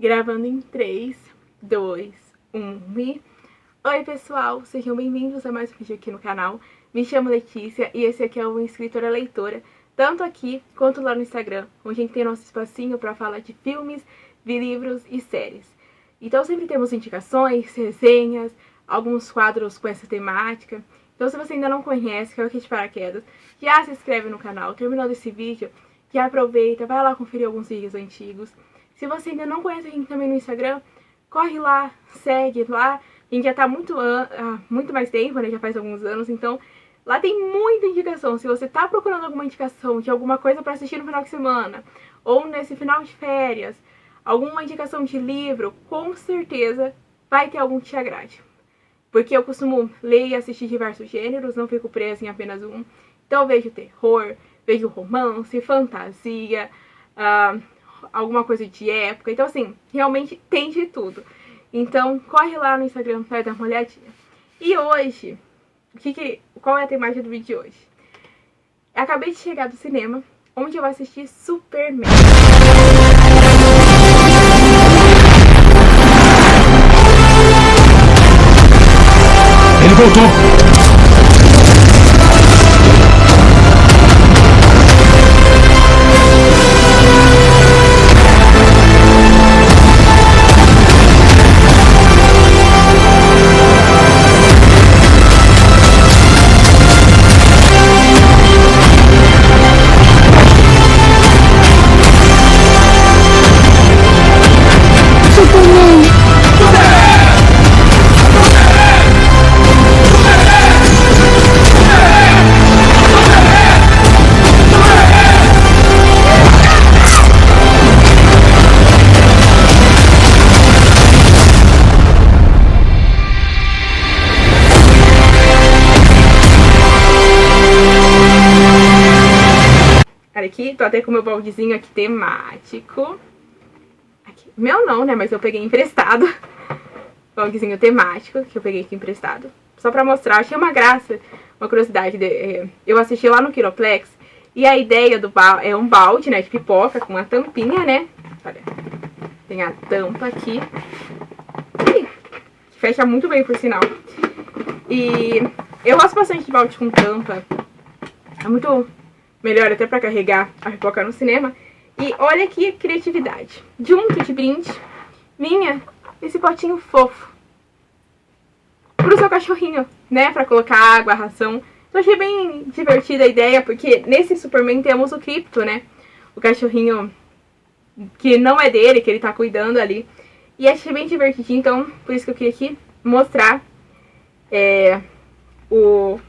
Gravando em 3, 2, 1 e... Oi pessoal, sejam bem-vindos a mais um vídeo aqui no canal. Me chamo Letícia e esse aqui é o Escritora Leitora, tanto aqui quanto lá no Instagram, onde a gente tem nosso espacinho para falar de filmes, de livros e séries. Então sempre temos indicações, resenhas, alguns quadros com essa temática. Então se você ainda não conhece, caiu aqui de paraquedas, já se inscreve no canal. Terminando esse vídeo, já aproveita, vai lá conferir alguns vídeos antigos. Se você ainda não conhece a gente também no Instagram, corre lá, segue lá. A gente já tá muito mais tempo, né? Já faz alguns anos, então lá tem muita indicação. Se você tá procurando alguma indicação de alguma coisa pra assistir no final de semana, ou nesse final de férias, alguma indicação de livro, com certeza vai ter algum que te agrade. Porque eu costumo ler e assistir diversos gêneros, não fico presa em apenas um. Então eu vejo terror, vejo romance, fantasia, alguma coisa de época. Então assim, realmente tem de tudo. Então corre lá no Instagram para dar uma olhadinha. E hoje, qual é a temática do vídeo de hoje? Eu acabei de chegar do cinema, onde eu vou assistir Superman. Ele voltou! Aqui, tô até com meu baldezinho aqui temático. Aqui. Meu não, né? Mas eu peguei emprestado. Baldezinho temático, que eu peguei aqui emprestado. Só pra mostrar, achei uma graça, uma curiosidade. Eu assisti lá no Quiroplex. E a ideia do balde é um balde, né? De pipoca com uma tampinha, né? Olha, tem a tampa aqui. Que fecha muito bem, por sinal. E eu gosto bastante de balde com tampa. É muito melhor até pra carregar a pipoca no cinema. E olha que criatividade. Junto de brinde, vinha esse potinho fofo pro seu cachorrinho, né? Pra colocar água, ração. Eu achei bem divertida a ideia, porque nesse Superman temos o Krypto, né? O cachorrinho que não é dele, que ele tá cuidando ali. E achei bem divertidinho, então por isso que eu queria aqui mostrar o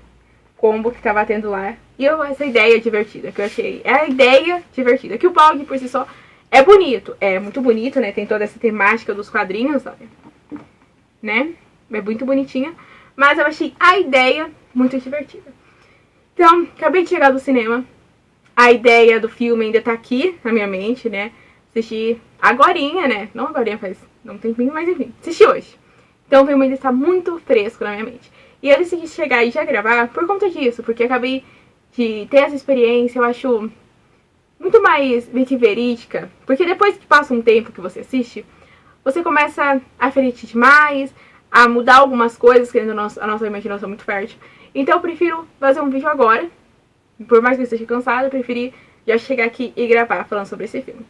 combo que tava tendo lá. E essa ideia divertida que eu achei. É a ideia divertida. Que o balde por si só é bonito. É muito bonito, né? Tem toda essa temática dos quadrinhos, olha. Né? É muito bonitinha. Mas eu achei a ideia muito divertida. Então, acabei de chegar do cinema. A ideia do filme ainda tá aqui na minha mente, né? Assisti agorinha, né? Não agorinha, faz não tem tempinho, mas enfim. Assisti hoje. Então o filme ainda está muito fresco na minha mente. E eu decidi chegar e já gravar por conta disso. Porque acabei de ter essa experiência, eu acho muito mais verídica. Porque depois que passa um tempo que você assiste, você começa a refletir demais, a mudar algumas coisas, que a nossa imaginação é muito fértil. Então eu prefiro fazer um vídeo agora. Por mais que eu esteja cansada, eu preferi já chegar aqui e gravar falando sobre esse filme.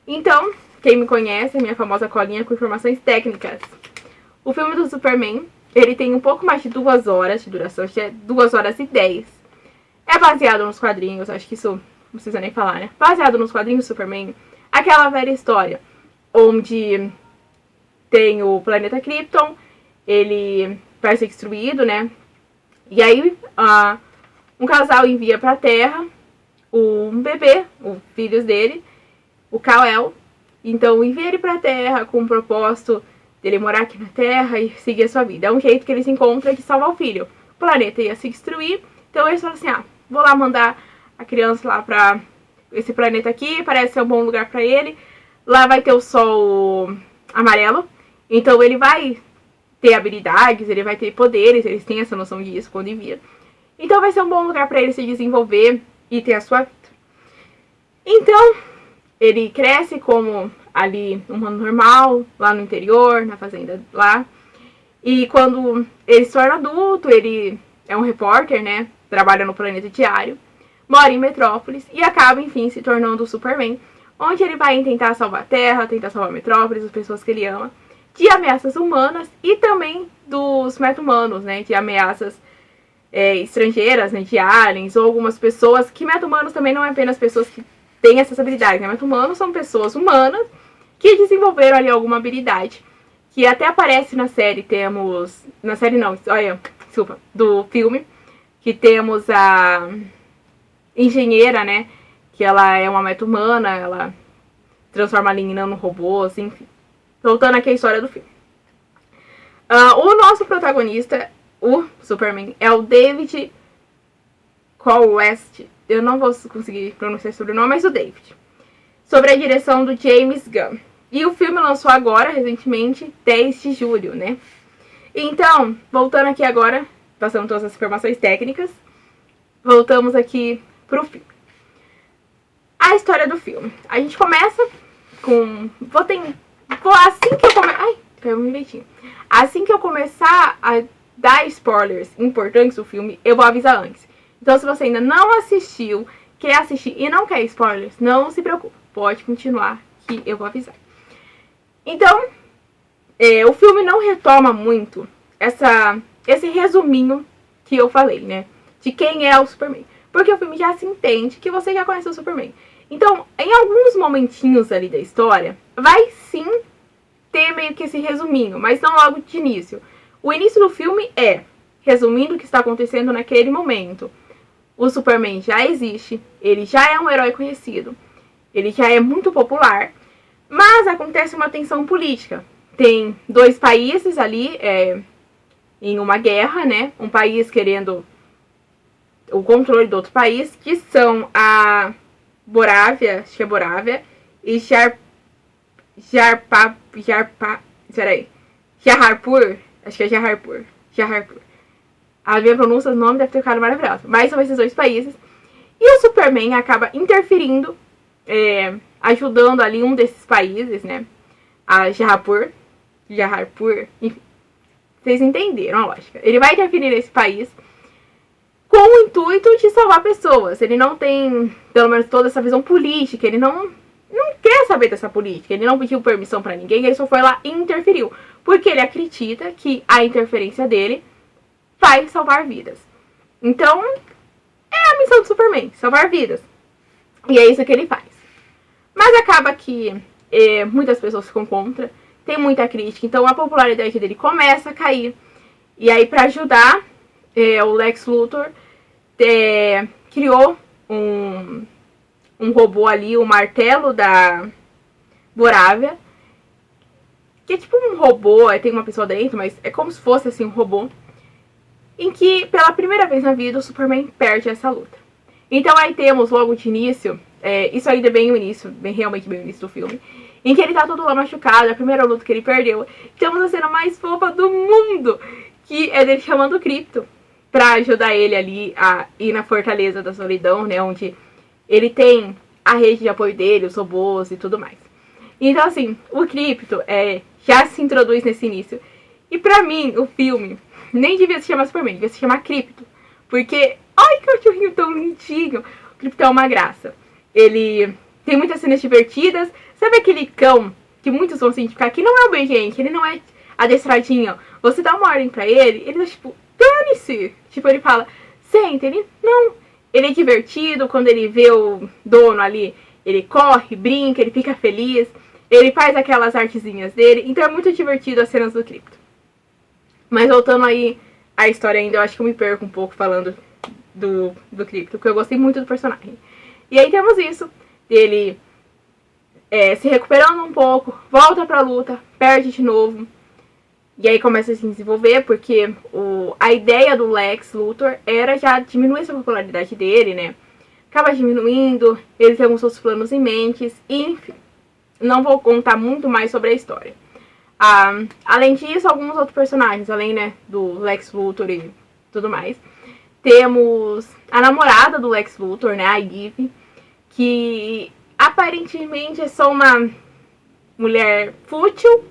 Então, quem me conhece, a minha famosa colinha com informações técnicas. O filme do Superman, ele tem um pouco mais de 2 horas de duração, acho que é 2 horas e 10. É baseado nos quadrinhos, acho que isso não precisa nem falar, né? Baseado nos quadrinhos do Superman, aquela velha história onde tem o planeta Krypton, ele vai ser destruído, né? E aí um casal envia pra Terra um bebê, os filhos dele, o Kal-El. Então envia ele pra Terra com o propósito dele morar aqui na Terra e seguir a sua vida. É um jeito que eles encontram de salvar o filho. O planeta ia se destruir, então eles falam assim, vou lá mandar a criança lá pra esse planeta aqui, parece ser um bom lugar pra ele. Lá vai ter o sol amarelo, então ele vai ter habilidades, ele vai ter poderes, eles têm essa noção disso quando envia. Então vai ser um bom lugar pra ele se desenvolver e ter a sua vida. Então, ele cresce como ali um humano normal, lá no interior, na fazenda lá. E quando ele se torna adulto, ele é um repórter, né? Trabalha no Planeta Diário, mora em Metrópolis e acaba, enfim, se tornando o Superman, onde ele vai tentar salvar a Terra, tentar salvar Metrópolis, as pessoas que ele ama, de ameaças humanas e também dos meta-humanos, né? De ameaças estrangeiras, né? De aliens ou algumas pessoas, que meta-humanos também não é apenas pessoas que têm essas habilidades, né? Meta-humanos são pessoas humanas que desenvolveram ali alguma habilidade, que até aparece na série. Temos... Na série não, olha, desculpa, do filme, que temos a engenheira, né? Que ela é uma meta-humana, ela transforma ali em nanorobôs, enfim. Voltando aqui à história do filme. O nosso protagonista, o Superman, é o David Cole-West. Eu não vou conseguir pronunciar sobre o nome, mas o David. Sobre a direção do James Gunn. E o filme lançou agora, recentemente, 10 de julho, né? Então, voltando aqui agora, passando todas as informações técnicas, voltamos aqui pro filme. A história do filme. A gente começa com... assim que eu começar... Ai, caiu um direitinho. Assim que eu começar a dar spoilers importantes do filme, eu vou avisar antes. Então, se você ainda não assistiu, quer assistir e não quer spoilers, não se preocupe. Pode continuar que eu vou avisar. Então, o filme não retoma muito esse resuminho que eu falei, né? De quem é o Superman. Porque o filme já se entende que você já conhece o Superman. Então, em alguns momentinhos ali da história, vai sim ter meio que esse resuminho, mas não logo de início. O início do filme é resumindo o que está acontecendo naquele momento. O Superman já existe, ele já é um herói conhecido, ele já é muito popular, mas acontece uma tensão política. Tem dois países ali em uma guerra, né? Um país querendo o controle do outro país, que são a Borávia, acho que é Borávia, e Jaharpur, acho que é Jaharpur. A minha pronúncia do nome deve ter ficado maravilhosa. Mas são esses dois países. E o Superman acaba interferindo, ajudando ali um desses países, né? A Jaharpur, enfim. Vocês entenderam a lógica. Ele vai interferir nesse país com o intuito de salvar pessoas. Ele não tem, pelo menos, toda essa visão política. Ele não quer saber dessa política. Ele não pediu permissão pra ninguém. Ele só foi lá e interferiu. Porque ele acredita que a interferência dele vai salvar vidas. Então, é a missão do Superman, salvar vidas. E é isso que ele faz. Mas acaba que muitas pessoas ficam contra. Tem muita crítica. Então, a popularidade dele começa a cair. E aí, pra ajudar, o Lex Luthor criou um robô ali, o martelo da Borávia, que é tipo um robô, tem uma pessoa dentro, mas é como se fosse assim um robô, em que pela primeira vez na vida o Superman perde essa luta. Então aí temos logo de início, isso ainda é bem o início, realmente bem o início do filme, em que ele tá todo lá machucado, a primeira luta que ele perdeu. Temos a cena mais fofa do mundo, que é dele chamando o Krypto pra ajudar ele ali a ir na Fortaleza da Solidão, né, onde ele tem a rede de apoio dele, os robôs e tudo mais. Então, assim, o Krypto já se introduz nesse início. E pra mim, o filme nem devia se chamar Superman, devia se chamar Krypto. Porque, ai, que cachorrinho tão lindinho. O Krypto é uma graça. Ele tem muitas cenas divertidas. Sabe aquele cão que muitos vão se identificar? Que não é obediente, ele não é adestradinho. Você dá uma ordem pra ele tá tipo, dane-se. Tipo, ele fala, senta, ele não. Ele é divertido, quando ele vê o dono ali, ele corre, brinca, ele fica feliz. Ele faz aquelas artezinhas dele. Então é muito divertido as cenas do Krypto. Mas voltando aí à história ainda, eu acho que eu me perco um pouco falando do Krypto, porque eu gostei muito do personagem. E aí temos isso, dele se recuperando um pouco, volta pra luta, perde de novo. E aí começa a se desenvolver, porque a ideia do Lex Luthor era já diminuir essa popularidade dele, né? Acaba diminuindo, ele tem alguns outros planos em mente, enfim. Não vou contar muito mais sobre a história. Além disso, alguns outros personagens, além, né, do Lex Luthor e tudo mais. Temos a namorada do Lex Luthor, né, a Eve, que aparentemente é só uma mulher fútil,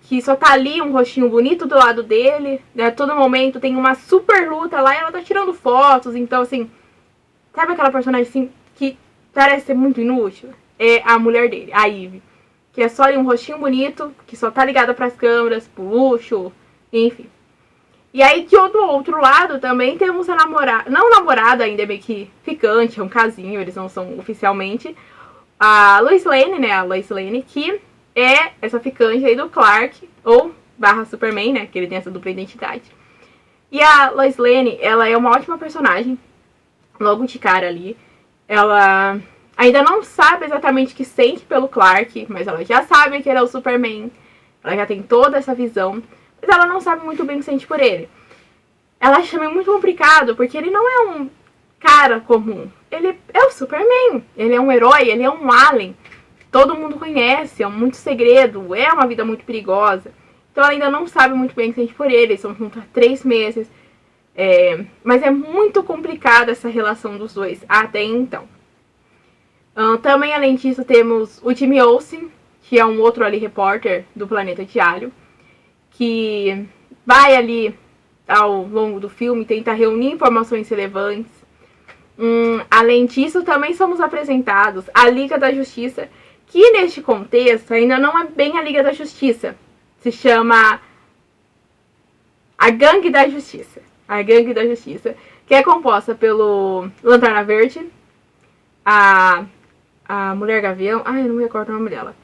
que só tá ali, um rostinho bonito do lado dele, né? A todo momento tem uma super luta lá e ela tá tirando fotos, então assim, sabe aquela personagem assim que parece ser muito inútil? É a mulher dele, a Ivy, que é só ali um rostinho bonito, que só tá ligada pras câmeras, pro luxo, enfim. E aí, do outro lado, também temos a namorada, não namorada ainda, é meio que ficante, é um casinho, eles não são oficialmente, a Lois Lane, né, a Lois Lane, que é essa ficante aí do Clark, ou barra Superman, né, que ele tem essa dupla identidade. E a Lois Lane, ela é uma ótima personagem, logo de cara ali. Ela ainda não sabe exatamente o que sente pelo Clark, mas ela já sabe que ele é o Superman. Ela já tem toda essa visão, mas ela não sabe muito bem o que sente por ele. Ela acha também muito complicado, porque ele não é um cara comum. Ele é o Superman, ele é um herói, ele é um alien. Todo mundo conhece, é muito segredo, é uma vida muito perigosa. Então ela ainda não sabe muito bem o que sente por ele, eles estão juntos há 3 meses. Mas é muito complicada essa relação dos dois até então. Também, além disso, temos o Jimmy Olsen, que é um outro ali repórter do Planeta Diário, que vai ali ao longo do filme tentar reunir informações relevantes. Além disso, também somos apresentados a Liga da Justiça, que neste contexto ainda não é bem a Liga da Justiça. Se chama a Gangue da Justiça. A Gangue da Justiça, que é composta pelo Lanterna Verde, a Mulher Gavião, eu não me recordo o nome dela.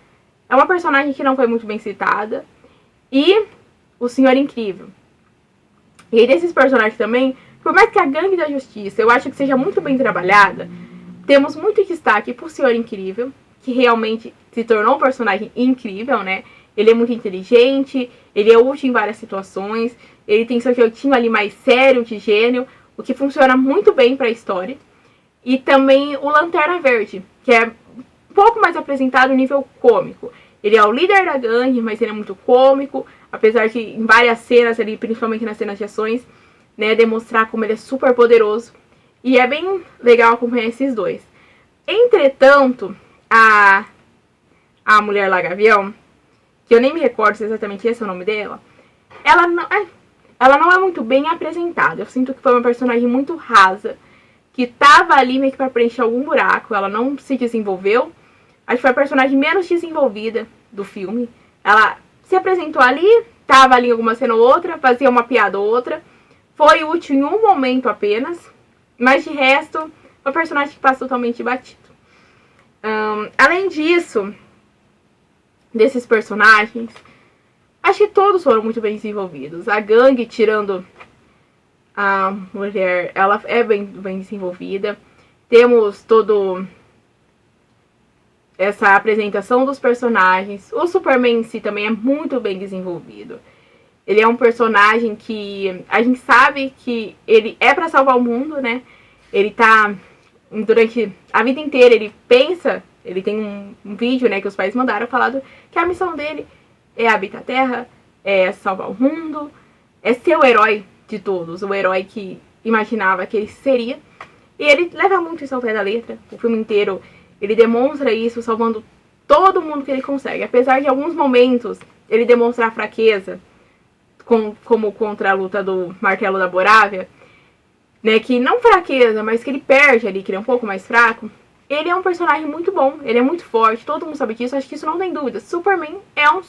É uma personagem que não foi muito bem citada. E o Senhor Incrível. E aí desses personagens também, por mais que a Gangue da Justiça eu acho que seja muito bem trabalhada, temos muito destaque pro Senhor Incrível, que realmente se tornou um personagem incrível, né? Ele é muito inteligente, ele é útil em várias situações, ele tem seu jeitinho ali mais sério, de gênio, o que funciona muito bem para a história. E também o Lanterna Verde, que é um pouco mais apresentado no nível cômico. Ele é o líder da gangue, mas ele é muito cômico, apesar de em várias cenas ali, principalmente nas cenas de ações, né, demonstrar como ele é super poderoso. E é bem legal acompanhar esses dois. Entretanto, a Mulher lá Gavião, que eu nem me recordo se exatamente esse é o nome dela, ela não é muito bem apresentada. Eu sinto que foi uma personagem muito rasa, que tava ali meio que pra preencher algum buraco. Ela não se desenvolveu. Acho que foi a personagem menos desenvolvida do filme. Ela se apresentou ali, tava ali em alguma cena ou outra, fazia uma piada ou outra. Foi útil em um momento apenas, mas de resto, uma personagem que passa totalmente batido. Além disso, desses personagens, acho que todos foram muito bem desenvolvidos. A gangue, tirando a mulher, ela é bem desenvolvida. Temos todo essa apresentação dos personagens. O Superman em si também é muito bem desenvolvido. Ele é um personagem que a gente sabe que ele é pra salvar o mundo, né? Ele tá, durante a vida inteira, ele pensa, ele tem um vídeo, né, que os pais mandaram falando que a missão dele é habitar a Terra, é salvar o mundo, é ser o herói de todos, o herói que imaginava que ele seria. E ele leva muito isso ao pé da letra. O filme inteiro ele demonstra isso, salvando todo mundo que ele consegue. Apesar de alguns momentos ele demonstrar fraqueza, como contra a luta do Martelo da Borávia, né, que não fraqueza, mas que ele perde ali, que ele é um pouco mais fraco. Ele é um personagem muito bom, ele é muito forte, todo mundo sabe disso, acho que isso não tem dúvida. Superman é o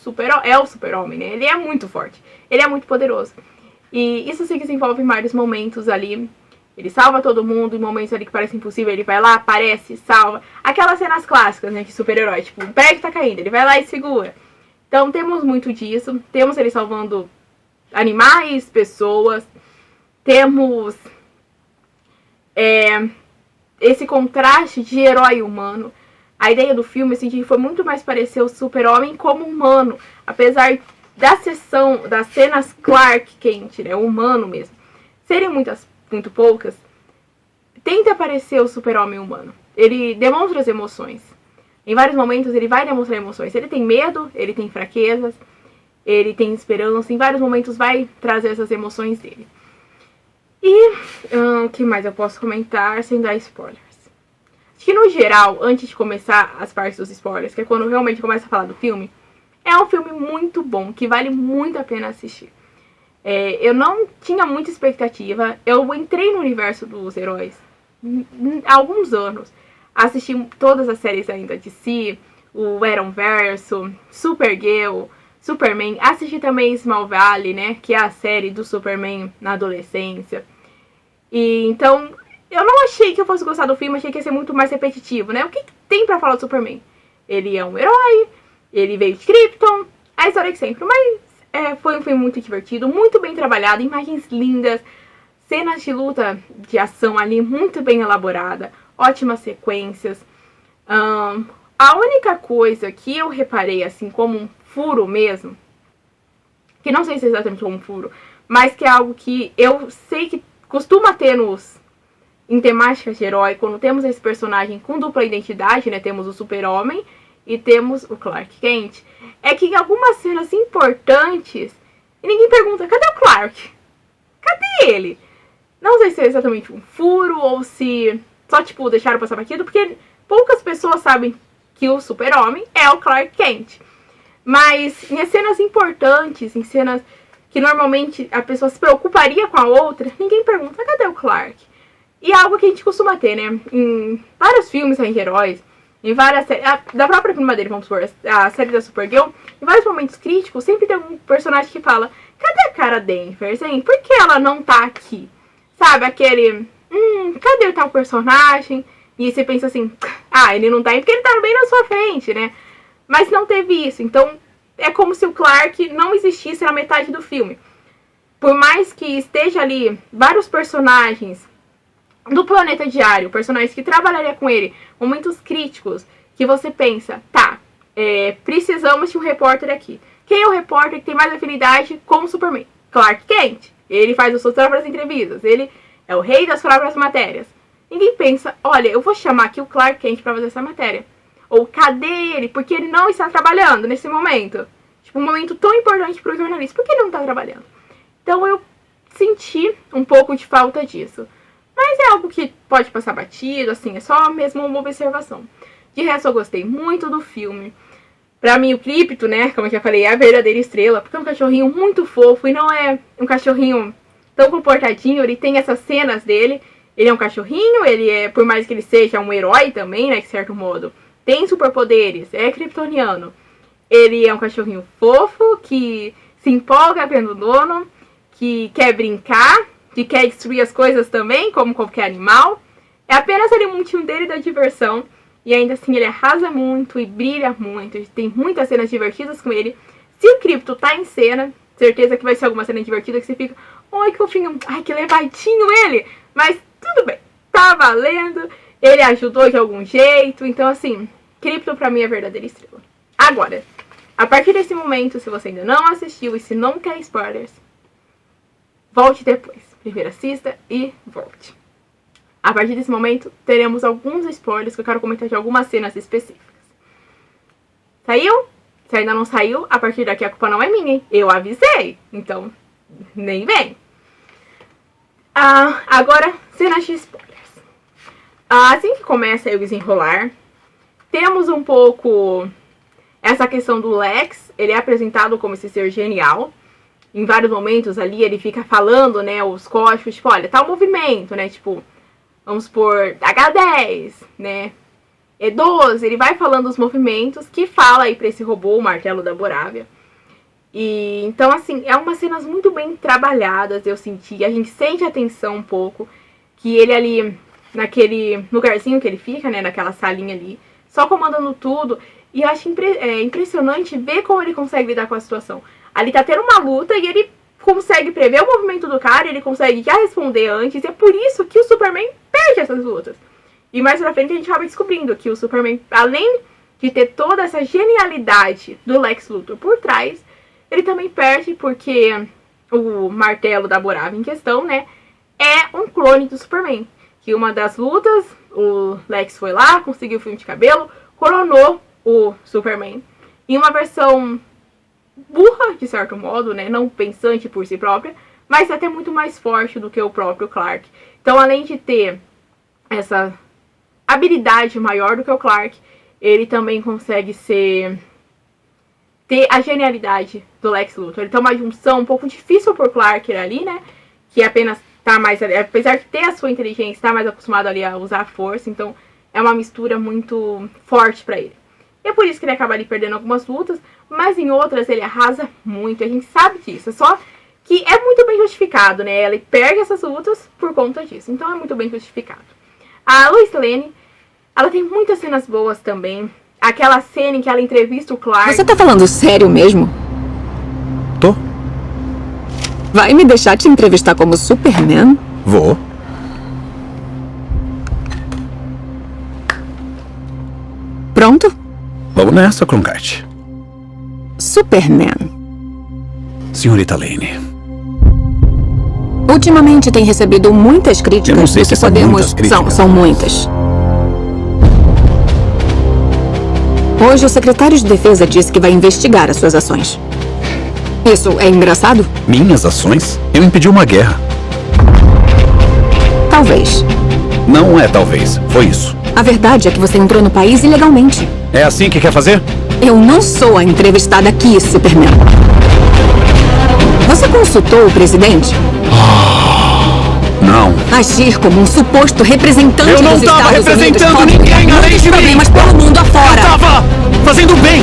super-homem, né? Ele é muito forte, ele é muito poderoso. E isso se desenvolve em vários momentos ali. Ele salva todo mundo, em momentos ali que parece impossível, ele vai lá, aparece, salva. Aquelas cenas clássicas, né, de super-herói, tipo, o prédio tá caindo, ele vai lá e segura. Então temos muito disso, temos ele salvando animais, pessoas, temos esse contraste de herói humano. A ideia do filme, assim, que foi muito mais parecer o super-homem como humano, apesar das cenas Clark Kent, né, humano mesmo, serem muito poucas, tenta parecer o super-homem humano. Ele demonstra as emoções. Em vários momentos ele vai demonstrar emoções. Ele tem medo, ele tem fraquezas, ele tem esperança. Em vários momentos vai trazer essas emoções dele. E o que mais eu posso comentar sem dar spoilers? Acho que no geral, antes de começar as partes dos spoilers, que é quando realmente começa a falar do filme, é um filme muito bom, que vale muito a pena assistir. Eu não tinha muita expectativa, eu entrei no universo dos heróis há alguns anos. Assisti todas as séries ainda de DC, o Arrowverso, Supergirl, Superman. Assisti também Smallville, né, que é a série do Superman na adolescência. E então, eu não achei que eu fosse gostar do filme, achei que ia ser muito mais repetitivo, né? O que tem pra falar do Superman? Ele é um herói, ele veio de Krypton, a história que sempre, mas foi um filme muito divertido, muito bem trabalhado, imagens lindas, cenas de luta, de ação ali muito bem elaborada, ótimas sequências. A única coisa que eu reparei, assim, como um furo mesmo, que não sei se é exatamente um furo, mas que é algo que eu sei que costuma ter em temáticas de herói, quando temos esse personagem com dupla identidade, né, temos o Super-Homem e temos o Clark Kent, é que em algumas cenas importantes, ninguém pergunta, cadê o Clark? Cadê ele? Não sei se é exatamente um furo ou se só, tipo, deixaram passar batido, porque poucas pessoas sabem que o Super-Homem é o Clark Kent. Mas em cenas importantes, em cenas que normalmente a pessoa se preocuparia com a outra, ninguém pergunta, cadê o Clark? E é algo que a gente costuma ter, né? Em vários filmes de heróis, em várias séries, da própria prima dele, vamos supor, a série da Supergirl, em vários momentos críticos, sempre tem um personagem que fala, cadê a Kara Danvers, hein? Por que ela não tá aqui? Sabe, aquele, cadê tal personagem? E aí você pensa assim, ele não tá aí porque ele tá bem na sua frente, né? Mas não teve isso, então é como se o Clark não existisse na metade do filme. Por mais que esteja ali vários personagens do Planeta Diário, personagens que trabalhariam com ele, momentos críticos, que você pensa, precisamos de um repórter aqui. Quem é o repórter que tem mais afinidade com o Superman? Clark Kent. Ele faz as suas próprias entrevistas, ele é o rei das próprias matérias. Ninguém pensa, olha, eu vou chamar aqui o Clark Kent pra fazer essa matéria. Ou cadê ele? Porque ele não está trabalhando nesse momento. Tipo, um momento tão importante pro jornalista. Por que ele não está trabalhando? Então eu senti um pouco de falta disso. Mas é algo que pode passar batido, assim, é só mesmo uma observação. De resto, eu gostei muito do filme. Pra mim, o Krypto, né, como eu já falei, é a verdadeira estrela. Porque é um cachorrinho muito fofo e não é um cachorrinho tão comportadinho. Ele tem essas cenas dele. Ele é um cachorrinho, ele é, por mais que ele seja um herói também, né, de certo modo, tem superpoderes, é kryptoniano. Ele é um cachorrinho fofo, que se empolga vendo o dono, que quer brincar, que quer destruir as coisas também, como qualquer animal. É apenas ali um motivo dele da diversão. E ainda assim ele arrasa muito e brilha muito. Tem muitas cenas divertidas com ele. Se o Krypto tá em cena, certeza que vai ser alguma cena divertida que você fica, ai que fofinho, ai que levadinho ele. Mas tudo bem, tá valendo. Ele ajudou de algum jeito. Então assim, Krypto pra mim é a verdadeira estrela. Agora, a partir desse momento, se você ainda não assistiu e se não quer spoilers, volte depois. Primeiro assista e volte. A partir desse momento, teremos alguns spoilers que eu quero comentar de algumas cenas específicas. Saiu? Se ainda não saiu, a partir daqui a culpa não é minha, hein? Eu avisei. Então, nem vem. Agora, cenas de spoilers. Assim que começa o desenrolar, temos um pouco essa questão do Lex. Ele é apresentado como esse ser genial. Em vários momentos ali ele fica falando, né, os códigos, tipo, olha, tá o movimento, né, tipo, vamos por H10, né, E12, ele vai falando os movimentos que fala aí pra esse robô, o Martelo da Borávia. E então, assim, é umas cenas muito bem trabalhadas, eu senti, a gente sente a tensão um pouco, que ele ali, naquele lugarzinho que ele fica, né, naquela salinha ali, só comandando tudo, e eu acho impressionante ver como ele consegue lidar com a situação. Ali tá tendo uma luta e ele consegue prever o movimento do cara, ele consegue já responder antes, e é por isso que o Superman perde essas lutas. E mais pra frente a gente acaba descobrindo que o Superman, além de ter toda essa genialidade do Lex Luthor por trás, ele também perde porque o martelo da Borávia em questão, né, é um clone do Superman. Que uma das lutas, o Lex foi lá, conseguiu o fio de cabelo, coronou o Superman. Em uma versão burra, de certo modo, né, não pensante por si própria, mas até muito mais forte do que o próprio Clark. Então, além de ter essa habilidade maior do que o Clark. Ele também consegue ter a genialidade do Lex Luthor. Ele tem uma junção um pouco difícil por Clark ali, né? Que apenas tá mais, apesar de ter a sua inteligência, tá mais acostumado ali a usar a força. Então é uma mistura muito forte pra ele. E é por isso que ele acaba ali perdendo algumas lutas, mas em outras ele arrasa muito. A gente sabe disso. Só que é muito bem justificado, né? Ele perde essas lutas por conta disso. Então é muito bem justificado. A Lois Lane, ela tem muitas cenas boas também. Aquela cena em que ela entrevista o Clark. Você tá falando sério mesmo? Tô? Vai me deixar te entrevistar como Superman? Vou. Pronto? Vamos nessa, Cronkite. Superman. Senhorita Lane. Ultimamente tem recebido muitas críticas. Eu não sei do se que são podemos. muitas críticas. São muitas. Hoje o secretário de Defesa disse que vai investigar as suas ações. Isso é engraçado? Minhas ações? Eu impedi uma guerra. Talvez. Não é talvez. Foi isso. A verdade é que você entrou no país ilegalmente. É assim que quer fazer? Eu não sou a entrevistada aqui, Superman. Você consultou o presidente? Não. Agir como um suposto representante Eu não dos tava Estados Unidos representando pode criar ninguém além muitos de mim. problemas pelo mundo afora. Eu tava fazendo bem.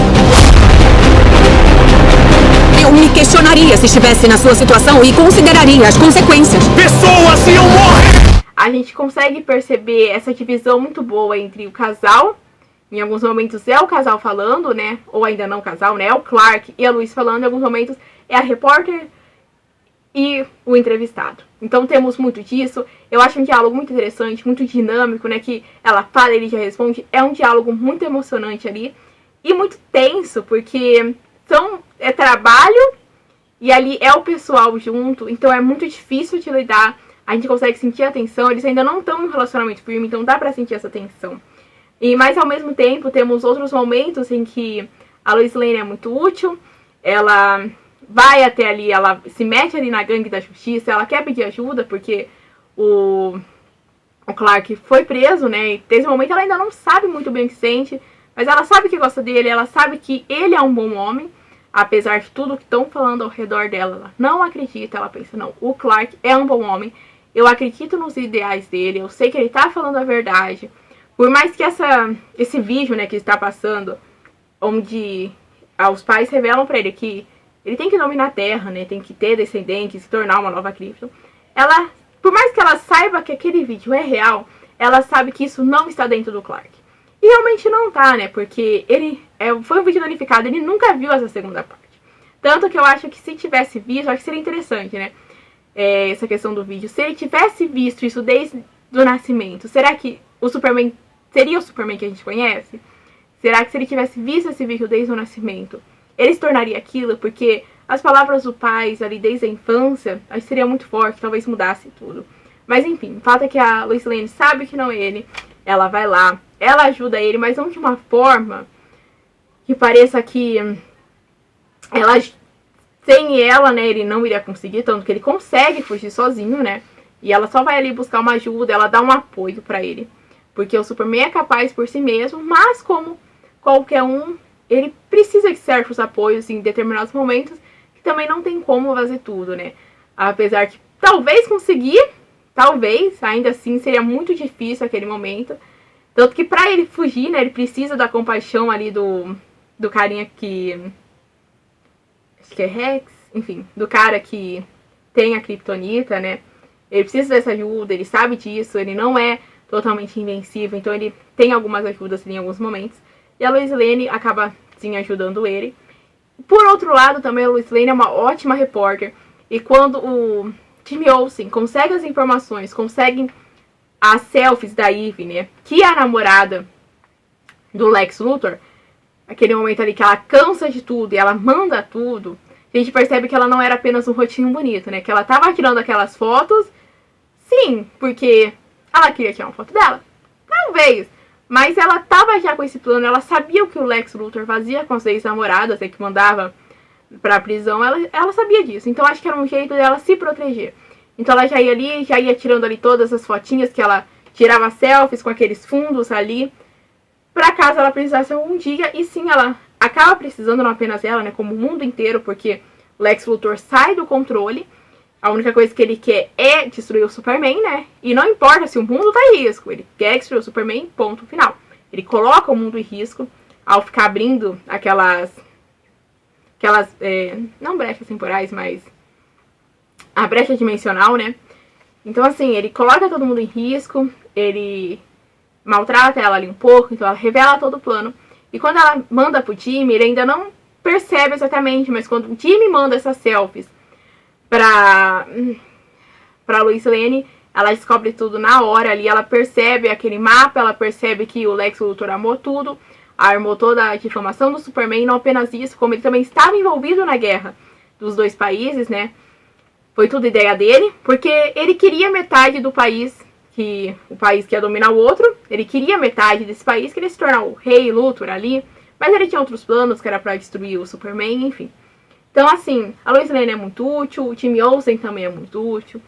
Eu me questionaria se estivesse na sua situação e consideraria as consequências. Pessoas iam morrer. A gente consegue perceber essa divisão muito boa entre o casal. Em alguns momentos é o casal falando, né? Ou ainda não o casal, né? É o Clark e a Lois falando. Em alguns momentos é a repórter e o entrevistado. Então temos muito disso. Eu acho um diálogo muito interessante, muito dinâmico, né? Que ela fala, ele já responde. É um diálogo muito emocionante ali. E muito tenso, porque é trabalho e ali é o pessoal junto. Então é muito difícil de lidar. A gente consegue sentir a tensão. Eles ainda não estão em um relacionamento firme, então dá pra sentir essa tensão. Mas ao mesmo tempo temos outros momentos em que a Lois Lane é muito útil. Ela vai até ali, ela se mete ali na gangue da justiça. Ela quer pedir ajuda porque o Clark foi preso, né? E nesse momento ela ainda não sabe muito bem o que sente. Mas ela sabe que gosta dele, ela sabe que ele é um bom homem. Apesar de tudo que estão falando ao redor dela, ela não acredita. Ela pensa, não, o Clark é um bom homem. Eu acredito nos ideais dele, eu sei que ele tá falando a verdade. Por mais que esse vídeo, né, que está passando, onde os pais revelam pra ele que ele tem que dominar a Terra, né, tem que ter descendentes, se tornar uma nova Krypton. Ela, por mais que ela saiba que aquele vídeo é real, ela sabe que isso não está dentro do Clark. E realmente não tá, né, porque foi um vídeo danificado, ele nunca viu essa segunda parte. Tanto que eu acho que se tivesse visto, eu acho que seria interessante, né, essa questão do vídeo. Se ele tivesse visto isso desde o nascimento, será que o Superman seria o Superman que a gente conhece? Será que se ele tivesse visto esse vídeo desde o nascimento, ele se tornaria aquilo? Porque as palavras do pai ali desde a infância, acho que seria muito forte, talvez mudasse tudo. Mas enfim, o fato é que a Lois Lane sabe que não é ele. Ela vai lá, ela ajuda ele, mas não de uma forma que pareça que sem ela, né, ele não iria conseguir, tanto que ele consegue fugir sozinho, né? E ela só vai ali buscar uma ajuda, ela dá um apoio pra ele. Porque o Superman é capaz por si mesmo, mas como qualquer um, ele precisa de certos apoios em determinados momentos, que também não tem como fazer tudo, né? Apesar de talvez conseguir, talvez, ainda assim seria muito difícil aquele momento. Tanto que pra ele fugir, né, ele precisa da compaixão ali do carinha que... acho que é Rex, enfim, do cara que tem a Kryptonita, né? Ele precisa dessa ajuda, ele sabe disso, ele não é totalmente invencível, então ele tem algumas ajudas em alguns momentos. E a Lois Lane acaba, sim, ajudando ele. Por outro lado, também a Lois Lane é uma ótima repórter. E quando o Jimmy Olsen consegue as informações, consegue as selfies da Eve, né, que é a namorada do Lex Luthor, aquele momento ali que ela cansa de tudo e ela manda tudo, a gente percebe que ela não era apenas um rostinho bonito, né, que ela tava tirando aquelas fotos, sim, porque ela queria tirar uma foto dela, talvez, mas ela tava já com esse plano, ela sabia o que o Lex Luthor fazia com as ex-namoradas, né, que mandava pra prisão, ela sabia disso, então acho que era um jeito dela se proteger. Então ela já ia ali, já ia tirando ali todas as fotinhas que ela tirava selfies com aqueles fundos ali, pra caso ela precisasse algum dia. E sim, ela acaba precisando, não apenas ela, né, como o mundo inteiro, porque o Lex Luthor sai do controle. A única coisa que ele quer é destruir o Superman, né? E não importa se o mundo tá em risco, ele quer destruir o Superman, ponto final. Ele coloca o mundo em risco ao ficar abrindo aquelas não brechas temporais, mas a brecha dimensional, né? Então, assim, ele coloca todo mundo em risco, ele maltrata ela ali um pouco, então ela revela todo o plano. E quando ela manda pro Jimmy, ele ainda não percebe exatamente, mas quando o Jimmy manda essas selfies pra Lois Lane, ela descobre tudo na hora ali, ela percebe aquele mapa, ela percebe que o Lex Luthor armou tudo, armou toda a difamação do Superman, e não apenas isso, como ele também estava envolvido na guerra dos dois países, né? Foi tudo ideia dele, porque ele queria metade do país, o país que ia dominar o outro, ele queria metade desse país, queria se tornar o rei Luthor ali, mas ele tinha outros planos, que era pra destruir o Superman, enfim. Então, assim, a Lois Lane é muito útil, o Jimmy Olsen também é muito útil.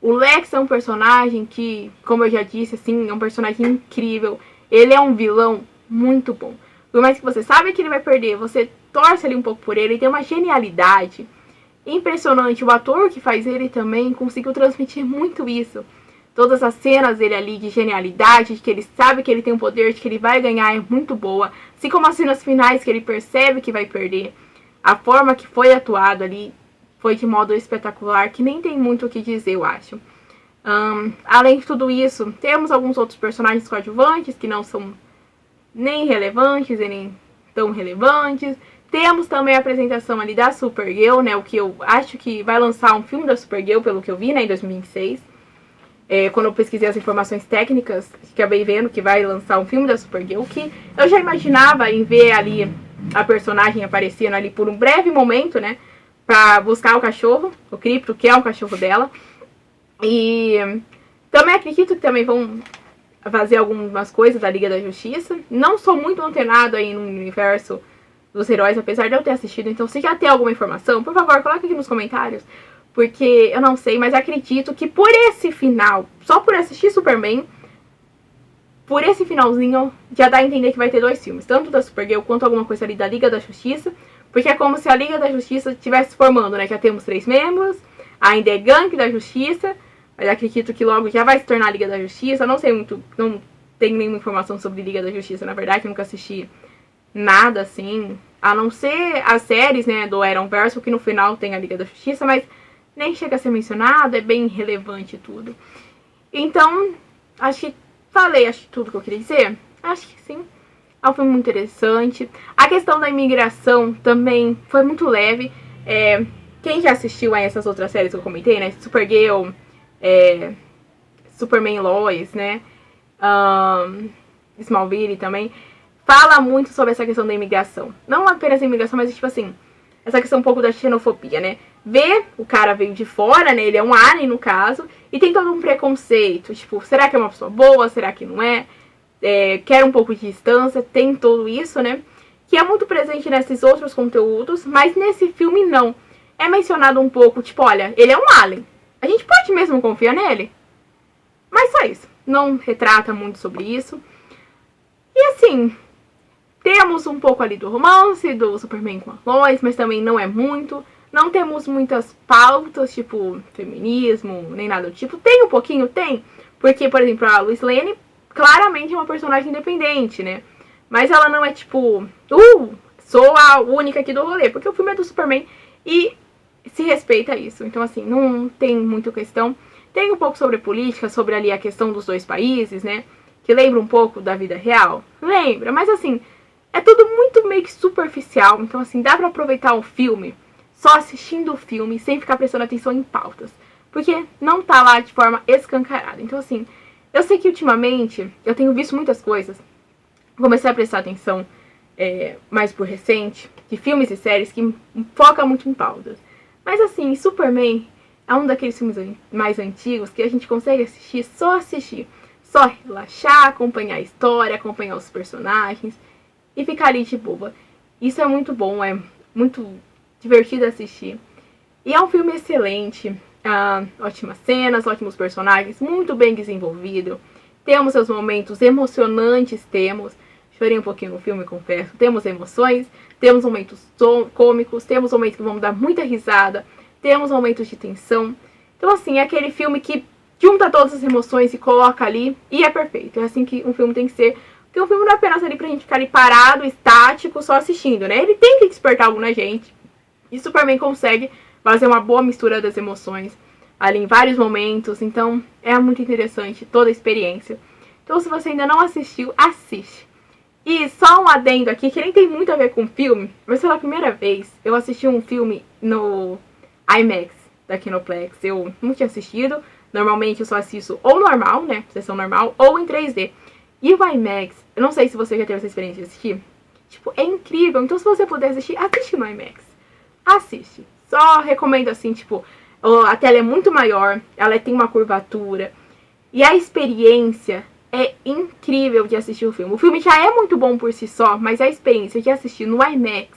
O Lex é um personagem que, como eu já disse, assim, é um personagem incrível. Ele é um vilão muito bom. Por mais que você sabe que ele vai perder, você torce ali um pouco por ele, tem uma genialidade impressionante. O ator que faz ele também conseguiu transmitir muito isso. Todas as cenas dele ali de genialidade, de que ele sabe que ele tem um poder, de que ele vai ganhar, é muito boa. Assim como as cenas finais que ele percebe que vai perder. A forma que foi atuado ali foi de modo espetacular, que nem tem muito o que dizer, eu acho. Além de tudo isso, temos alguns outros personagens coadjuvantes que não são nem relevantes e nem tão relevantes. Temos também a apresentação ali da Supergirl, né? O que eu acho que vai lançar um filme da Supergirl, pelo que eu vi, né, em 2026. Quando eu pesquisei as informações técnicas, acabei vendo que vai lançar um filme da Supergirl, que eu já imaginava em ver ali a personagem aparecendo ali por um breve momento, né? Pra buscar o cachorro, o Krypto, que é o cachorro dela. E também acredito que também vão fazer algumas coisas da Liga da Justiça. Não sou muito antenado aí no universo dos heróis, apesar de eu ter assistido. Então, se já tem alguma informação, por favor, coloque aqui nos comentários. Porque eu não sei, mas acredito que por esse final, só por assistir Superman, por esse finalzinho, já dá a entender que vai ter 2 filmes. Tanto da Supergirl quanto alguma coisa ali da Liga da Justiça. Porque é como se a Liga da Justiça estivesse se formando, né? Já temos 3 membros, ainda é Gangue da Justiça, mas acredito que logo já vai se tornar a Liga da Justiça. Não sei muito, não tenho nenhuma informação sobre Liga da Justiça, na verdade, nunca assisti nada assim. A não ser as séries, né, do Arrowverse, que no final tem a Liga da Justiça, mas nem chega a ser mencionado, é bem relevante tudo. Então, acho que falei tudo que eu queria dizer. Acho que sim. É um filme muito interessante. A questão da imigração também foi muito leve. Quem já assistiu a essas outras séries que eu comentei, né? Supergirl, Superman Lois, né? Smallville também. Fala muito sobre essa questão da imigração. Não apenas a imigração, mas tipo assim, essa questão um pouco da xenofobia, né? O cara veio de fora, né? Ele é um alien no caso. E tem todo um preconceito. Tipo, será que é uma pessoa boa? Será que não é? Quer um pouco de distância, tem tudo isso, né? Que é muito presente nesses outros conteúdos, mas nesse filme não. É mencionado um pouco, tipo, olha, ele é um alien. A gente pode mesmo confiar nele? Mas só isso. Não retrata muito sobre isso. E assim, temos um pouco ali do romance do Superman com a Lois, mas também não é muito. Não temos muitas pautas, tipo, feminismo, nem nada do tipo. Tem um pouquinho, tem. Porque, por exemplo, a Lois Lane claramente é uma personagem independente, né? Mas ela não é tipo, sou a única aqui do rolê, porque o filme é do Superman e se respeita isso. Então, assim, não tem muita questão. Tem um pouco sobre política, sobre ali a questão dos 2 países, né? Que lembra um pouco da vida real. Lembra, mas assim, é tudo muito meio que superficial. Então, assim, dá pra aproveitar o filme só assistindo o filme, sem ficar prestando atenção em pautas. Porque não tá lá de forma escancarada. Então, assim, eu sei que ultimamente eu tenho visto muitas coisas. Comecei a prestar atenção mais por recente, de filmes e séries que focam muito em pautas. Mas assim, Superman é um daqueles filmes mais antigos que a gente consegue assistir, só relaxar, acompanhar a história, acompanhar os personagens e ficar ali de boba. Isso é muito bom, é muito divertido assistir. E é um filme excelente. Ótimas cenas, ótimos personagens, muito bem desenvolvido. Temos seus momentos emocionantes, chorei um pouquinho no filme, confesso. Temos emoções, temos momentos cômicos, temos momentos que vão dar muita risada, temos momentos de tensão. Então, assim, é aquele filme que junta todas as emoções e coloca ali e é perfeito. É assim que um filme tem que ser. Porque um filme não é apenas ali pra gente ficar ali parado, estático, só assistindo, né? Ele tem que despertar algo na gente. E Superman consegue fazer uma boa mistura das emoções ali em vários momentos. Então, é muito interessante toda a experiência. Então, se você ainda não assistiu, assiste. E só um adendo aqui, que nem tem muito a ver com o filme, mas pela primeira vez eu assisti um filme no IMAX da Kinoplex. Eu não tinha assistido. Normalmente eu só assisto ou normal, né? Sessão normal, ou em 3D. E o IMAX, eu não sei se você já teve essa experiência de assistir. Tipo, é incrível. Então, se você puder assistir, assiste no IMAX. Assiste. Só recomendo assim, tipo, a tela é muito maior, ela tem uma curvatura. E a experiência é incrível de assistir o filme. O filme já é muito bom por si só, mas a experiência de assistir no IMAX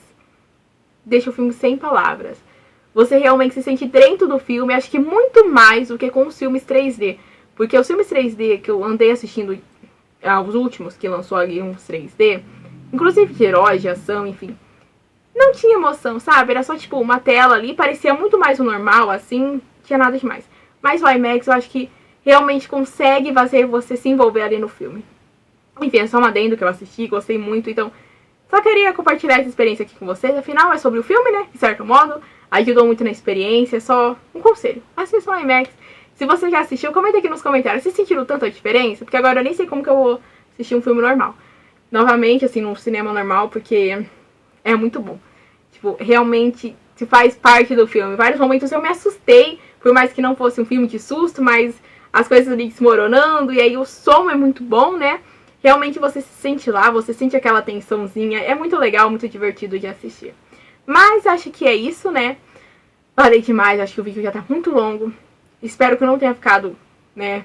deixa o filme sem palavras. Você realmente se sente dentro do filme, acho que muito mais do que com os filmes 3D. Porque os filmes 3D que eu andei assistindo, os últimos que lançou ali uns 3D, inclusive de heróis, de ação, enfim, não tinha emoção, sabe? Era só tipo uma tela ali, parecia muito mais o normal, assim, tinha nada demais. Mas o IMAX eu acho que realmente consegue fazer você se envolver ali no filme. Enfim, é só um adendo que eu assisti, gostei muito, então só queria compartilhar essa experiência aqui com vocês. Afinal, é sobre o filme, né? De certo modo, ajudou muito na experiência, só um conselho. Assistam o IMAX. Se você já assistiu, comenta aqui nos comentários se sentiram tanta diferença, porque agora eu nem sei como que eu vou assistir um filme normal. Novamente, assim, num cinema normal, porque é muito bom. Tipo, realmente se faz parte do filme. Em vários momentos eu me assustei, por mais que não fosse um filme de susto, mas as coisas ali desmoronando, e aí o som é muito bom, né? Realmente você se sente lá, você sente aquela tensãozinha. É muito legal, muito divertido de assistir. Mas acho que é isso, né? Falei demais, acho que o vídeo já tá muito longo. Espero que não tenha ficado, né,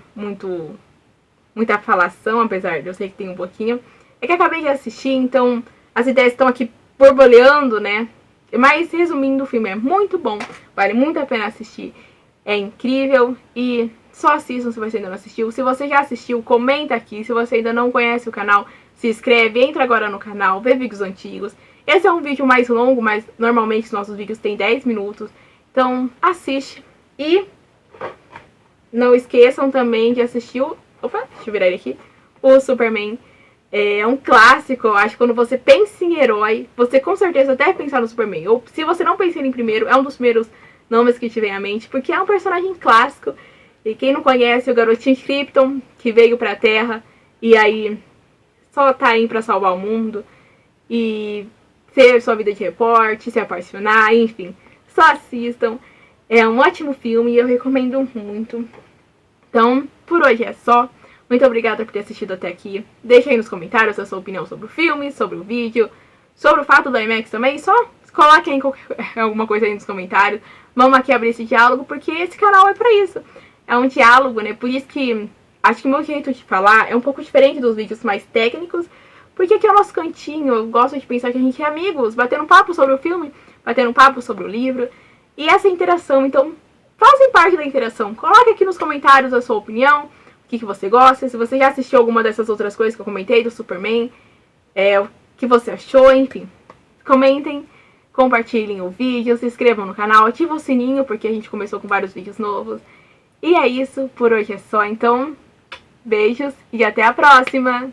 muita falação, apesar de eu sei que tem um pouquinho. É que acabei de assistir, então as ideias estão aqui borbulhando, né? Mas resumindo, o filme é muito bom, vale muito a pena assistir. É incrível e só assistam se você ainda não assistiu. Se você já assistiu, comenta aqui. Se você ainda não conhece o canal, se inscreve, entra agora no canal, vê vídeos antigos. Esse é um vídeo mais longo, mas normalmente os nossos vídeos têm 10 minutos. Então assiste e não esqueçam também de assistir o... Opa, deixa eu virar ele aqui. O Superman. É um clássico, eu acho que quando você pensa em herói, você com certeza deve pensar no Superman. Ou se você não pensa em primeiro, é um dos primeiros nomes que te vem à mente, porque é um personagem clássico. E quem não conhece, o garotinho de Krypton, que veio pra Terra e aí só tá aí pra salvar o mundo e ter sua vida de repórter, se apaixonar, enfim. Só assistam. É um ótimo filme e eu recomendo muito. Então, por hoje é só. Muito obrigada por ter assistido até aqui. Deixa aí nos comentários a sua opinião sobre o filme, sobre o vídeo, sobre o fato do IMAX também. Só coloque aí alguma coisa aí nos comentários. Vamos aqui abrir esse diálogo, porque esse canal é pra isso. É um diálogo, né? Por isso que acho que o meu jeito de falar é um pouco diferente dos vídeos mais técnicos. Porque aqui é o nosso cantinho. Eu gosto de pensar que a gente é amigos, batendo um papo sobre o filme, batendo um papo sobre o livro. E essa interação, então, fazem parte da interação. Coloque aqui nos comentários a sua opinião. O que você gosta, se você já assistiu alguma dessas outras coisas que eu comentei do Superman, o que você achou, enfim. Comentem, compartilhem o vídeo, se inscrevam no canal, ativem o sininho, porque a gente começou com vários vídeos novos. E é isso, por hoje é só, então, beijos e até a próxima!